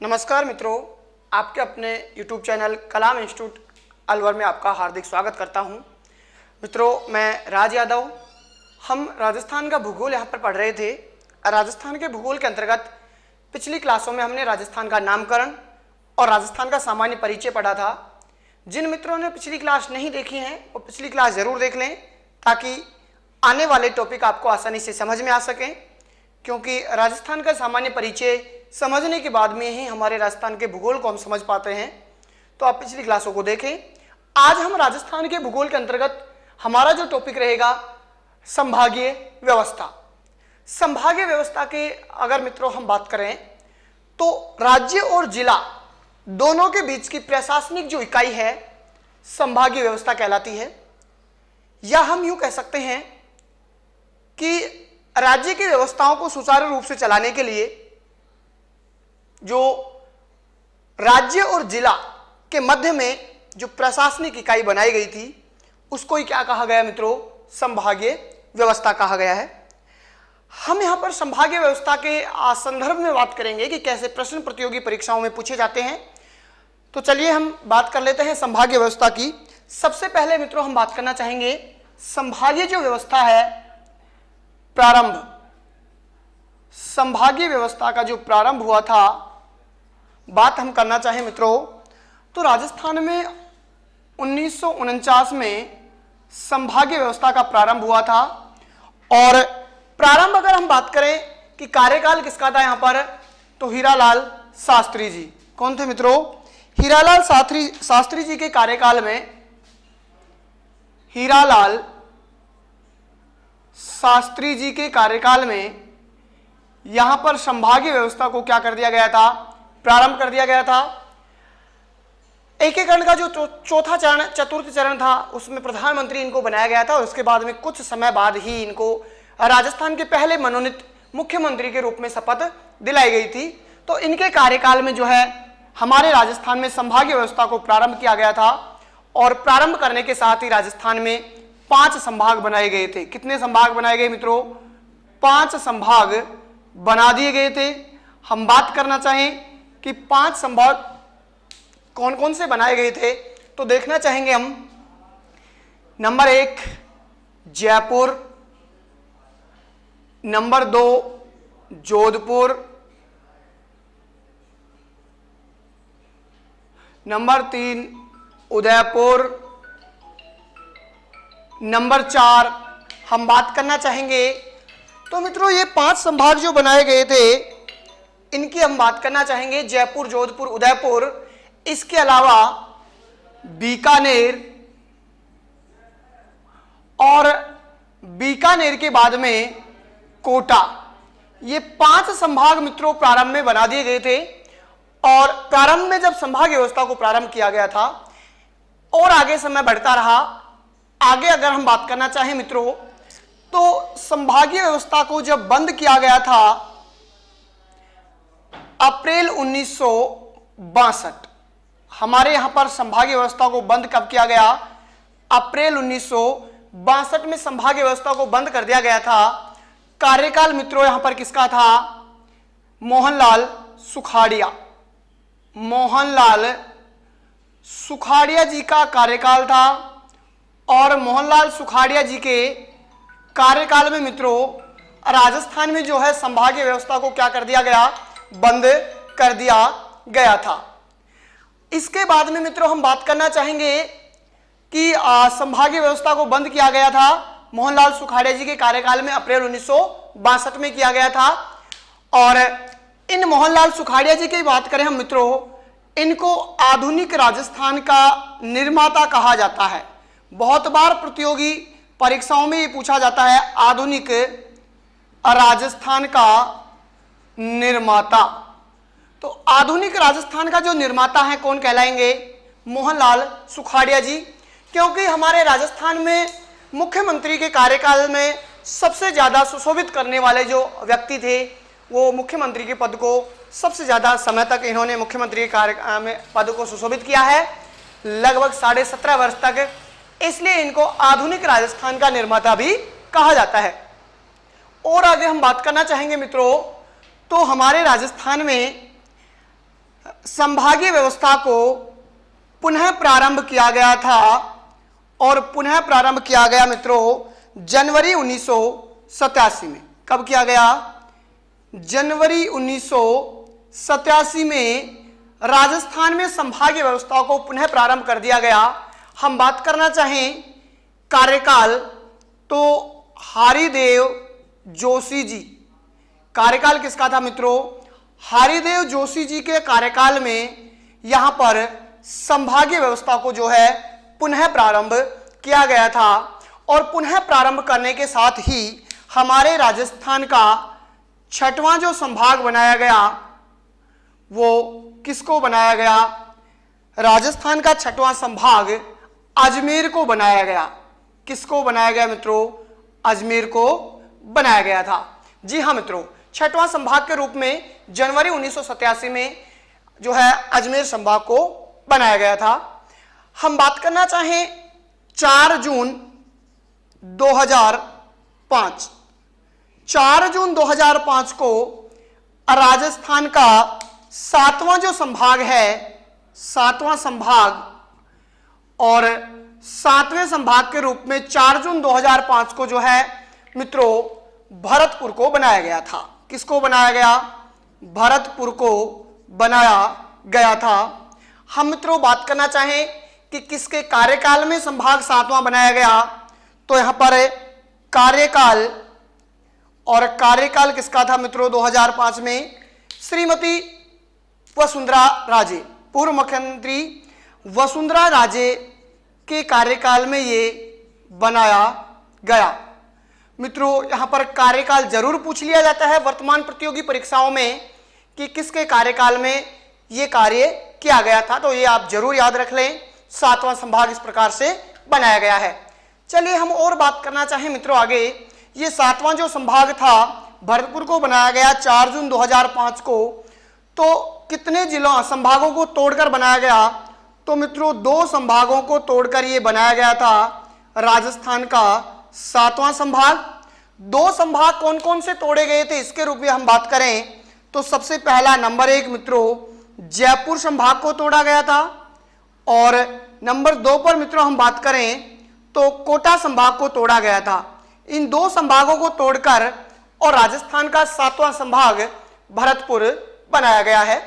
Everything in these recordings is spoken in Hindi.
नमस्कार मित्रों, आपके अपने YouTube चैनल कलाम इंस्टीट्यूट अलवर में आपका हार्दिक स्वागत करता हूं। मित्रों, मैं राज यादव। हम राजस्थान का भूगोल यहाँ पर पढ़ रहे थे। राजस्थान के भूगोल के अंतर्गत पिछली क्लासों में हमने राजस्थान का नामकरण और राजस्थान का सामान्य परिचय पढ़ा था। जिन मित्रों ने पिछली क्लास नहीं देखी हैं वो पिछली क्लास जरूर देख लें, ताकि आने वाले टॉपिक आपको आसानी से समझ में आ सकें, क्योंकि राजस्थान का सामान्य परिचय समझने के बाद में ही हमारे राजस्थान के भूगोल को हम समझ पाते हैं। तो आप पिछली क्लासों को देखें। आज हम राजस्थान के भूगोल के अंतर्गत हमारा जो टॉपिक रहेगा संभागीय व्यवस्था। संभागीय व्यवस्था के अगर मित्रों हम बात करें तो राज्य और जिला दोनों के बीच की प्रशासनिक जो इकाई है संभागीय व्यवस्था कहलाती है। या हम यूं कह सकते हैं कि राज्य की व्यवस्थाओं को सुचारू रूप से चलाने के लिए जो राज्य और जिला के मध्य में जो प्रशासनिक इकाई बनाई गई थी उसको ही क्या कहा गया मित्रों? संभागीय व्यवस्था कहा गया है। हम यहां पर संभागीय व्यवस्था के संदर्भ में बात करेंगे कि कैसे प्रश्न प्रतियोगी परीक्षाओं में पूछे जाते हैं। तो चलिए हम बात कर लेते हैं संभागीय व्यवस्था की। सबसे पहले मित्रों हम बात करना चाहेंगे संभागीय जो व्यवस्था है प्रारंभ। संभागीय व्यवस्था का जो प्रारंभ हुआ था, बात हम करना चाहें मित्रों तो राजस्थान में 1949 में संभागीय व्यवस्था का प्रारंभ हुआ था। और प्रारंभ अगर हम बात करें कि कार्यकाल किसका था यहां पर, तो हीरालाल शास्त्री जी। कौन थे मित्रों? हीरालाल शास्त्री जी के कार्यकाल में, हीरालाल शास्त्री जी के कार्यकाल में यहां पर संभागीय व्यवस्था को क्या कर दिया गया था? प्रारंभ कर दिया गया था। एकीकरण का जो चौथा चरण, चतुर्थ चरण था, उसमें प्रधानमंत्री इनको बनाया गया था और उसके बाद में कुछ समय बाद ही इनको राजस्थान के पहले मनोनीत मुख्यमंत्री के रूप में शपथ दिलाई गई थी। तो इनके कार्यकाल में जो है हमारे राजस्थान में संभागीय व्यवस्था को प्रारंभ किया गया था। और प्रारंभ करने के साथ ही राजस्थान में 5 संभाग बनाए गए थे। कितने संभाग बनाए गए मित्रों? 5 संभाग बना दिए गए थे। हम बात करना चाहें कि 5 संभाग कौन कौन से बनाए गए थे तो देखना चाहेंगे हम। Number 1 Jaipur, number 2 Jodhpur, number 3 Udaipur, number 4 हम बात करना चाहेंगे। तो मित्रों ये 5 संभाग जो बनाए गए थे इनकी हम बात करना चाहेंगे, जयपुर, जोधपुर, उदयपुर। इसके अलावा बीकानेर, और बीकानेर के बाद में कोटा। ये 5 संभाग मित्रों प्रारंभ में बना दिए गए थे। और प्रारंभ में जब संभाग व्यवस्था को प्रारंभ किया गया था और आगे समय बढ़ता रहा, आगे अगर हम बात करना चाहें मित्रों तो संभागीय व्यवस्था को जब बंद किया गया था अप्रैल 1962, हमारे यहां पर संभागीय व्यवस्था को बंद कब किया गया? अप्रैल 1962 में संभागीय व्यवस्था को बंद कर दिया गया था। कार्यकाल मित्रों यहां पर किसका था? मोहनलाल सुखाड़िया। मोहनलाल सुखाड़िया जी का कार्यकाल था। और मोहनलाल सुखाड़िया जी के कार्यकाल में मित्रों राजस्थान में जो है संभागीय व्यवस्था को क्या कर दिया गया? बंद कर दिया गया था। इसके बाद में मित्रों हम बात करना चाहेंगे कि संभागीय व्यवस्था को बंद किया गया था मोहनलाल सुखाड़िया जी के कार्यकाल में, अप्रैल 1962 में किया गया था। और इन मोहनलाल सुखाड़िया जी की बात करें हम मित्रों, इनको आधुनिक राजस्थान का निर्माता कहा जाता है। बहुत बार प्रतियोगी परीक्षाओं में ये पूछा जाता है, आधुनिक राजस्थान का निर्माता। तो आधुनिक राजस्थान का जो निर्माता है कौन कहलाएंगे? मोहनलाल सुखाड़िया जी। क्योंकि हमारे राजस्थान में मुख्यमंत्री के कार्यकाल में सबसे ज्यादा सुशोभित करने वाले जो व्यक्ति थे वो मुख्यमंत्री के पद को सबसे ज्यादा समय तक इन्होंने मुख्यमंत्री के कार्य में पद को सुशोभित किया है, लगभग 17.5 वर्ष तक। इसलिए इनको आधुनिक राजस्थान का निर्माता भी कहा जाता है। और आगे हम बात करना चाहेंगे मित्रों तो हमारे राजस्थान में संभागीय व्यवस्था को पुनः प्रारंभ किया गया था और पुनः प्रारंभ किया गया मित्रों जनवरी 1987 में। कब किया गया? जनवरी 1987 में राजस्थान में संभागीय व्यवस्था को पुनः प्रारंभ कर दिया गया। हम बात करना चाहें कार्यकाल तो हरिदेव जोशी जी, कार्यकाल किसका था मित्रों? हरिदेव जोशी जी के कार्यकाल में यहां पर संभागीय व्यवस्था को जो है पुनः प्रारंभ किया गया था और पुनः प्रारंभ करने के साथ ही हमारे राजस्थान का छठवां जो संभाग बनाया गया वो किसको बनाया गया? राजस्थान का छठवां संभाग अजमेर को बनाया गया। किसको बनाया गया मित्रों? अजमेर को बनाया गया था। जी हाँ मित्रों, छठवां संभाग के रूप में जनवरी 1987 में जो है अजमेर संभाग को बनाया गया था। हम बात करना चाहें 4 जून 2005, 4 जून 2005 को राजस्थान का 7वां जो संभाग है, 7वां संभाग और 7वें संभाग के रूप में 4 जून 2005 को जो है मित्रों भरतपुर को बनाया गया था। किसको बनाया गया? भरतपुर को बनाया गया था। हम मित्रों बात करना चाहें कि किसके कार्यकाल में संभाग 7वां बनाया गया, तो यहां पर कार्यकाल, और कार्यकाल किसका था मित्रों? 2005 में श्रीमती वसुंधरा राजे, पूर्व मुख्यमंत्री वसुंधरा राजे के कार्यकाल में ये बनाया गया। मित्रों यहां पर कार्यकाल जरूर पूछ लिया जाता है वर्तमान प्रतियोगी परीक्षाओं में कि किसके कार्यकाल में ये कार्य किया गया था, तो ये आप जरूर याद रख लें। 7वां संभाग इस प्रकार से बनाया गया है। चलिए हम और बात करना चाहें मित्रों आगे, ये 7वां जो संभाग था भरतपुर को बनाया गया 4 जून 2005 को, तो कितने जिलों संभागों को तोड़कर बनाया गया? तो मित्रों 2 संभागों को तोड़कर ये बनाया गया था राजस्थान का 7वां संभाग। 2 संभाग कौन कौन से तोड़े गए थे इसके रूप में हम बात करें तो सबसे पहला नंबर 1 मित्रों जयपुर संभाग को तोड़ा गया था, और नंबर 2 पर मित्रों हम बात करें तो कोटा संभाग को तोड़ा गया था। इन 2 संभागों को तोड़कर और राजस्थान का 7वां संभाग भरतपुर बनाया गया है।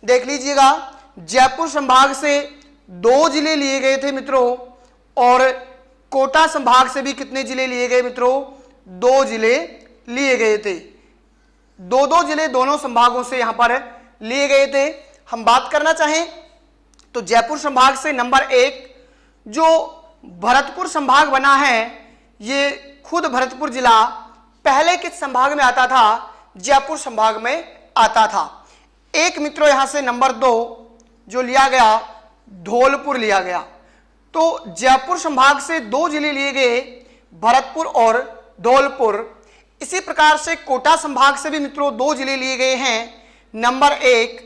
देख लीजिएगा, जयपुर संभाग से 2 जिले लिए गए थे मित्रों, और कोटा संभाग से भी कितने जिले लिए गए मित्रों? 2 जिले लिए गए थे। 2 जिले दोनों संभागों से यहां पर लिए गए थे। हम बात करना चाहें तो जयपुर संभाग से नंबर 1 जो भरतपुर संभाग बना है, ये खुद भरतपुर जिला पहले किस संभाग में आता था? जयपुर संभाग में आता था। एक मित्रों यहां से नंबर 2 जो लिया गया धौलपुर लिया गया। तो जयपुर संभाग से 2 जिले लिए गए, भरतपुर और धौलपुर। इसी प्रकार से कोटा संभाग से भी मित्रों 2 जिले लिए गए हैं, नंबर 1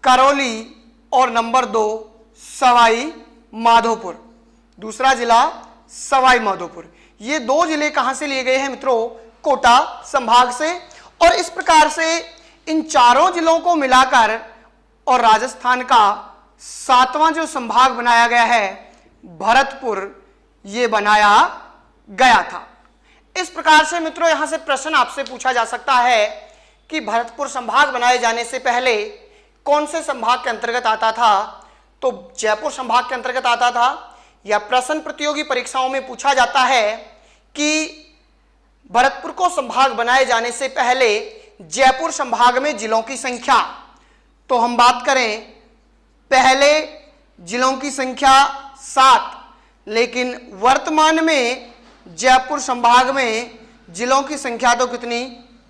करौली और नंबर 2 सवाई माधोपुर। दूसरा जिला सवाई माधोपुर। ये 2 जिले कहां से लिए गए हैं मित्रों? कोटा संभाग से। और इस प्रकार से इन चारों जिलों को मिलाकर और राजस्थान का 7वां जो संभाग बनाया गया है भरतपुर, ये बनाया गया था। इस प्रकार से मित्रों यहां से प्रश्न आपसे पूछा जा सकता है कि भरतपुर संभाग बनाए जाने से पहले कौन से संभाग के अंतर्गत आता था? तो जयपुर संभाग के अंतर्गत आता था। या प्रश्न प्रतियोगी परीक्षाओं में पूछा जाता है कि भरतपुर को संभाग बनाए जाने से पहले जयपुर संभाग में जिलों की संख्या, तो हम बात करें पहले जिलों की संख्या 7, लेकिन वर्तमान में जयपुर संभाग में जिलों की संख्या तो कितनी?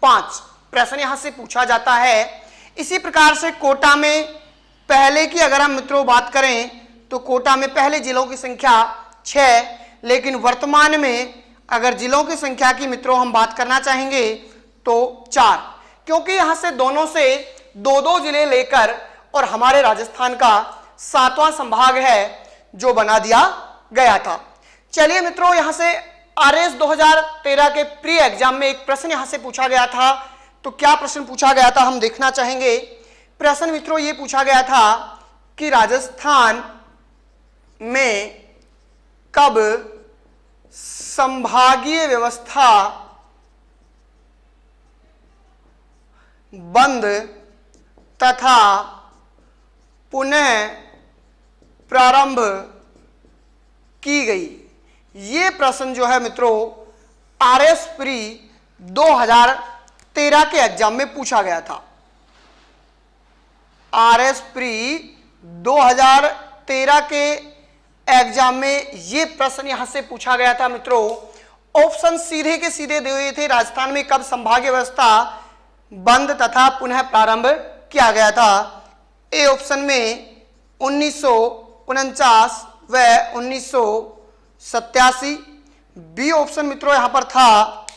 5। प्रश्न यहां से पूछा जाता है। इसी प्रकार से कोटा में पहले की अगर हम मित्रों बात करें तो कोटा में पहले जिलों की संख्या 6, लेकिन वर्तमान में अगर जिलों की संख्या की मित्रों हम बात करना चाहेंगे तो 4, क्योंकि यहां से दोनों से 2-2 जिले लेकर और हमारे राजस्थान का 7वां संभाग है जो बना दिया गया था। चलिए मित्रों यहां से आरएस 2013 के प्री एग्जाम में एक प्रश्न यहां से पूछा गया था। तो क्या प्रश्न पूछा गया था हम देखना चाहेंगे। प्रश्न मित्रों ये पूछा गया था कि राजस्थान में कब संभागीय व्यवस्था बंद तथा पुनः प्रारंभ की गई। ये प्रश्न जो है मित्रों आरएस प्री 2013 के एग्जाम में पूछा गया था। आरएस प्री 2013 के एग्जाम में ये प्रश्न यहां से पूछा गया था मित्रों। ऑप्शन सीधे के सीधे दिए हुए थे, राजस्थान में कब संभागीय व्यवस्था बंद तथा पुनः प्रारंभ किया गया था। ए ऑप्शन में 1949 व 1987। बी ऑप्शन मित्रों यहां पर था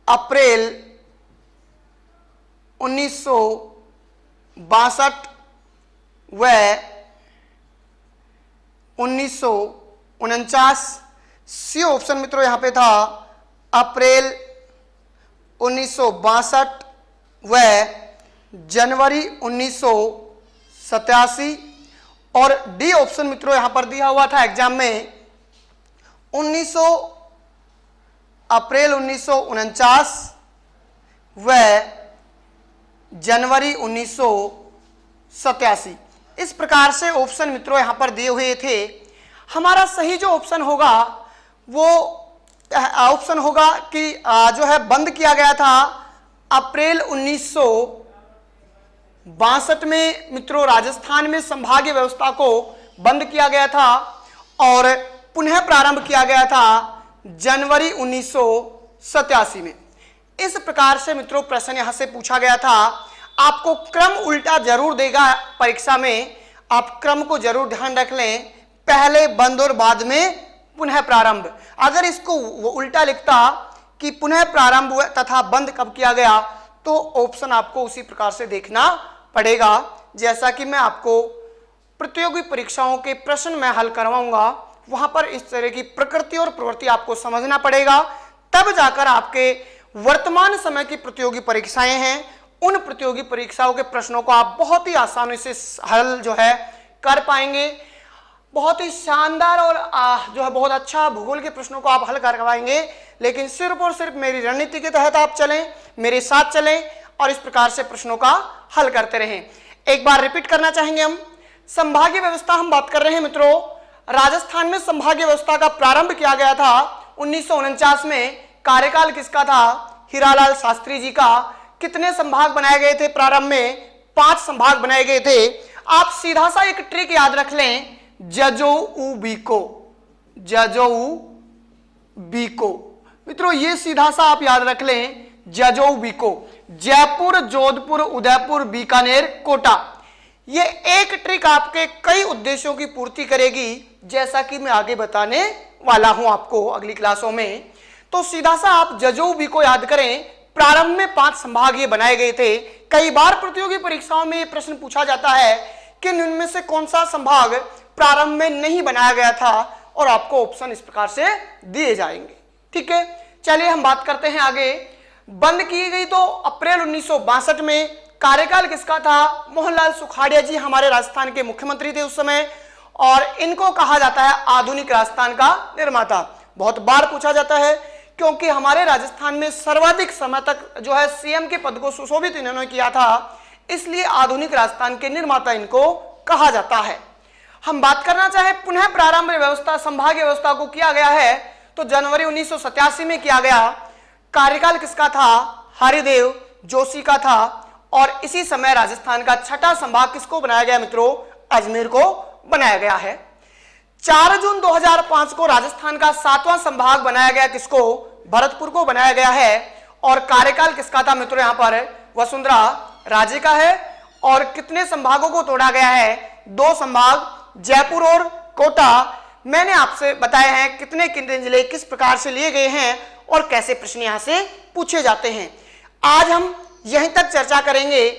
अप्रैल 1962 व 1949। सी ऑप्शन मित्रों यहां पे था अप्रैल 1962 व जनवरी 1987। और डी ऑप्शन मित्रों यहां पर दिया हुआ था एग्जाम में अप्रैल 1949 व जनवरी 1987। इस प्रकार से ऑप्शन मित्रों यहां पर दिए हुए थे। हमारा सही जो ऑप्शन होगा वो ऑप्शन होगा कि जो है बंद किया गया था अप्रैल 1962 में मित्रों राजस्थान में संभागीय व्यवस्था को बंद किया गया था और पुनः प्रारंभ किया गया था जनवरी 1987 में। इस प्रकार से मित्रों प्रश्न यहां से पूछा गया था। आपको क्रम उल्टा जरूर देगा परीक्षा में, आप क्रम को जरूर ध्यान रख लें, पहले बंद और बाद में पुनः प्रारंभ। अगर इसको वो उल्टा लिखता कि पुनः प्रारंभ तथा बंद कब किया गया तो ऑप्शन आपको उसी प्रकार से देखना पड़ेगा। जैसा कि मैं आपको प्रतियोगी परीक्षाओं के प्रश्न मैं हल करवाऊंगा, वहां पर इस तरह की प्रकृति और प्रवृत्ति आपको समझना पड़ेगा, तब जाकर आपके वर्तमान समय की प्रतियोगी परीक्षाएं हैं उन प्रतियोगी परीक्षाओं के प्रश्नों को आप बहुत ही आसानी से हल जो है कर पाएंगे। बहुत ही शानदार और जो है बहुत अच्छा भूगोल के प्रश्नों को आप हल कर पाएंगे। लेकिन सिर्फ और सिर्फ मेरी रणनीति के तहत आप चलें, मेरे साथ चलें और इस प्रकार से प्रश्नों का हल करते रहें। एक बार रिपीट करना चाहेंगे हम, संभागीय व्यवस्था हम बात कर रहे हैं मित्रों। राजस्थान में संभागीय व्यवस्था का प्रारंभ किया गया था 1949 में। कार्यकाल किसका था? हीरालाल शास्त्री जी का। कितने संभाग बनाए गए थे प्रारंभ में? 5 संभाग बनाए गए थे। आप सीधा सा एक ट्रिक याद रख लें, जजोऊ बीको, जजोऊ बीको। मित्रों ये सीधा सा आप याद रख लें, जजोऊ बीको। जयपुर, जोधपुर, उदयपुर, बीकानेर, कोटा। ये एक ट्रिक आपके कई उद्देश्यों की पूर्ति करेगी, जैसा कि मैं आगे बताने वाला हूं आपको अगली क्लासों में। तो सीधा सा आप जजोऊ बीको याद करें। प्रारंभ में 5 संभाग ये बनाए गए थे। कई बार प्रतियोगी परीक्षाओं में ये प्रश्न पूछा जाता है कि इनमें से कौन सा संभाग प्रारंभ में नहीं बनाया गया था, और आपको ऑप्शन इस प्रकार से दिए जाएंगे। ठीक है, चलिए हम बात करते हैं आगे। बंद की गई तो अप्रैल 1962 में। कार्यकाल किसका था? मोहनलाल सुखाड़िया जी हमारे राजस्थान के मुख्यमंत्री थे उस समय, और इनको कहा जाता है आधुनिक राजस्थान का निर्माता। बहुत बार पूछा जाता है क्योंकि हमारे राजस्थान में सर्वाधिक समय तक जो है सीएम के पद को सुशोभित इन्होंने किया था, इसलिए आधुनिक राजस्थान के निर्माता इनको कहा जाता है। हम बात करना चाहें पुनः प्रारंभ व्यवस्था, संभागीय व्यवस्था को किया गया है तो जनवरी 1987 में किया गया। कार्यकाल किसका था? हरिदेव जोशी का था। और इसी समय राजस्थान का 6ठा संभाग किसको बनाया गया मित्रों? अजमेर को बनाया गया है। 4 जून 2005 को राजस्थान का 7वां संभाग बनाया गया, किसको? भरतपुर को बनाया गया है। और कार्यकाल किसका था मित्रों? यहां पर वसुंधरा राजे का है। और कितने संभागों को तोड़ा गया है? 2 संभाग, जयपुर और कोटा। मैंने आपसे बताया है कितने कितने जिले किस प्रकार से लिए गए हैं और कैसे प्रश्न यहां से पूछे जाते हैं। आज हम यहीं तक चर्चा करेंगे।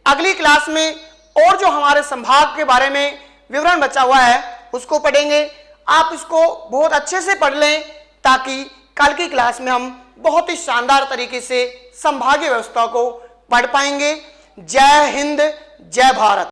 अगली क्लास में और जो हमारे संभाग के बारे में विवरण बचा हुआ है उसको पढ़ेंगे। आप इसको बहुत अच्छे से पढ़ लें ताकि कल की क्लास में हम बहुत ही शानदार तरीके से संभागीय व्यवस्था को पढ़ पाएंगे। जय हिंद, जय भारत।